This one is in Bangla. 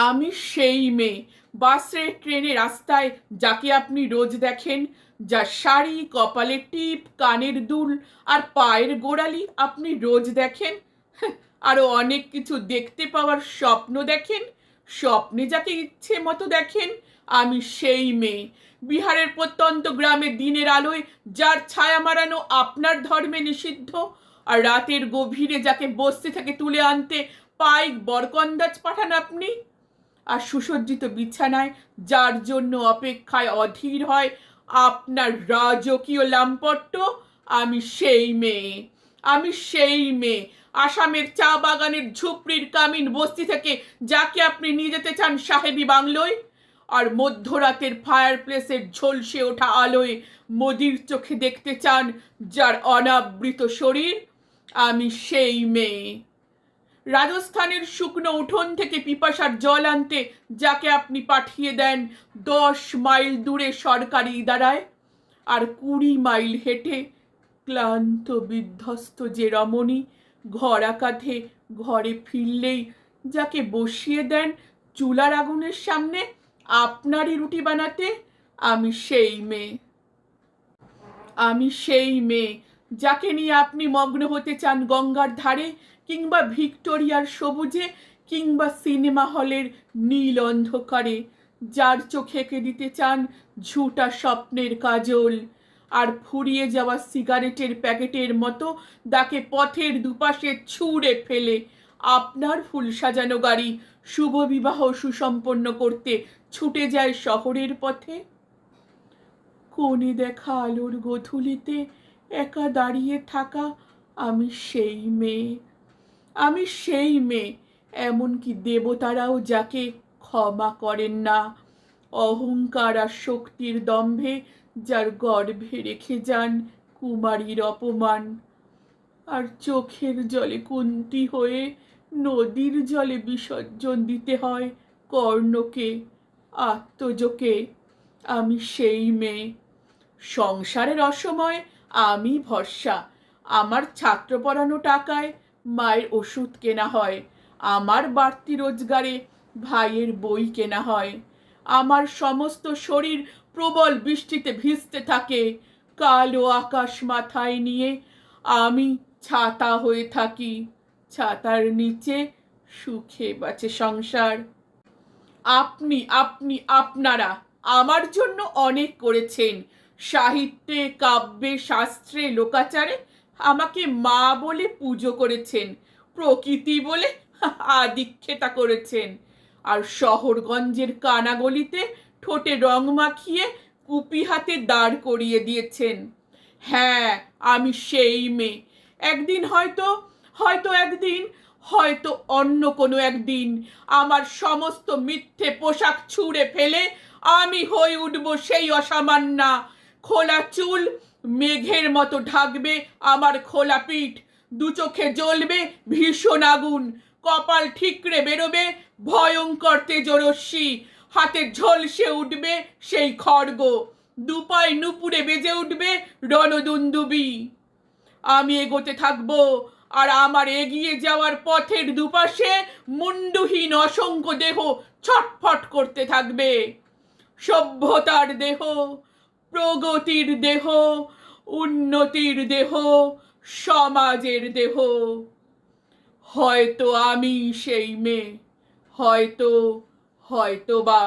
আমি সেই মেয়ে, বাসে ট্রেনে রাস্তায় যাকে আপনি রোজ দেখেন, যার শাড়ি, কপালে টিপ, কানের দুল আর পায়ের গোড়ালি আপনি রোজ দেখেন। আরো অনেক কিছু দেখতে পাওয়ার স্বপ্ন দেখেন। স্বপ্নে যাকে ইচ্ছে মতো দেখেন, আমি সেই মেয়ে। বিহারের প্রত্যন্ত গ্রামে দিনের আলোয় যার ছায়া মারানো আপনার ধর্মে নিষিদ্ধ, আর রাতের গভীরে যাকে বস্তি থেকে তুলে আনতে পাইক বরকন্দাজ পাঠান আপনি, আর সুসজ্জিত বিছানায় যার জন্য অপেক্ষায় অধীর হয় আপনার রাজকীয় লাম্পট্য, আমি সেই মেয়ে। আমি সেই মেয়ে। আসামের চা বাগানের ঝুপড়ির কামিন বস্তি থেকে যাকে আপনি নিয়ে যেতে চান সাহেবী বাংলোয়, আর মধ্যরাতের ফায়ার প্লেসের ঝলসে ওঠা আলোয় মোদির চোখে দেখতে চান যার অনাবৃত শরীর, আমি সেই মেয়ে। রাজস্থানের শুকনো উঠোন থেকে পিপাসার জল আনতে যাকে আপনি পাঠিয়ে দেন 10 মাইল দূরে সরকারি ইদারায়, আর 20 মাইল হেঁটে ক্লান্ত বিধ্বস্ত যে রমণী ঘোড়া কাঁধে ঘরে ফিরলেই যাকে বসিয়ে দেন চুলার আগুনের সামনে আপনারই রুটি বানাতে, আমি সেই মেয়ে। আমি সেই মেয়ে যাকে নিয়ে আপনি মগ্ন হতে চান গঙ্গার ধারে, কিংবা ভিক্টোরিয়ার সবুজে, কিংবা সিনেমা হলের নীল অন্ধকারে, যার চোখে এঁকে দিতে চান ঝুটা স্বপ্নের কাজল, আর ফুরিয়ে যাওয়া সিগারেটের প্যাকেটের মতো তাকে পথের দুপাশে ছুঁড়ে ফেলে আপনার ফুল সাজানো গাড়ি শুভ বিবাহ সুসম্পন্ন করতে ছুটে যায় শহরের পথে। কোণে দেখা আলোর গোধূলিতে একা দাঁড়িয়ে থাকা, আমি সেই মেয়ে। আমি সেই মেয়ে, এমনকি দেবতারাও যাকে ক্ষমা করেন না, অহংকার আর শক্তির দম্ভে যার গর্ভে রেখে যান কুমারীর অপমান, আর চোখের জলে কুন্তি হয়ে নদীর জলে বিসর্জন দিতে হয় কর্ণকে, আত্মজকে, আমি সেই মেয়ে। সংসারের অসময় আমি ভরসা। আমার ছাত্র পড়ানো টাকায় মায়ের ওষুধ কেনা হয়, আমার বাড়তি রোজগারে ভাইয়ের বই কেনা হয়। আমার সমস্ত শরীর প্রবল বৃষ্টিতে ভিজতে থাকে, কালো আকাশ মাথায় নিয়ে আমি ছাতা হয়ে থাকি। ছাতার নিচে সুখে বাঁচে সংসার। আপনি আপনি আপনারা আমার জন্য অনেক করেছেন। সাহিত্যে, কাব্যে, শাস্ত্রে, লোকাচারে আমাকে মা বলে পুজো করেছেন, প্রকৃতি বলে আদিক্ষেতা করেছেন, আর শহরগঞ্জের কানাগলিতে ঠোঁটে রং মাখিয়ে কুপি হাতে দাঁড় করিয়ে দিয়েছেন। হ্যাঁ, আমি সেই মেয়ে। একদিন হয়তো, হয়তো একদিন, হয়তো অন্য কোনো একদিন আমার সমস্ত মিথ্যে পোশাক ছুঁড়ে ফেলে আমি হয়ে উঠব সেই অসামান্যা। খোলা চুল মেঘের মতো ঢাকবে আমার খোলা পিঠ, দু চোখে জ্বলবে ভীষণ আগুন, কপাল ঠিকরে বেরোবে ভয়ঙ্কর তেজরশ্মি, হাতে ঝলসে উঠবে সেই খড়গ, দুপায় নুপুরে বেজে উঠবে রণদুন্দুবি। আমি এগোতে থাকবো, আর আমার এগিয়ে যাওয়ার পথের দুপাশে মুন্ডুহীন অসংখ্য দেহ ছটফট করতে থাকবে। সভ্যতার দেহ, প্রগতির দেহ, উন্নতির দেহ, সমাজের দেহ। হয়তো আমি সেই মেয়ে, হয়তো, হয়তো বা।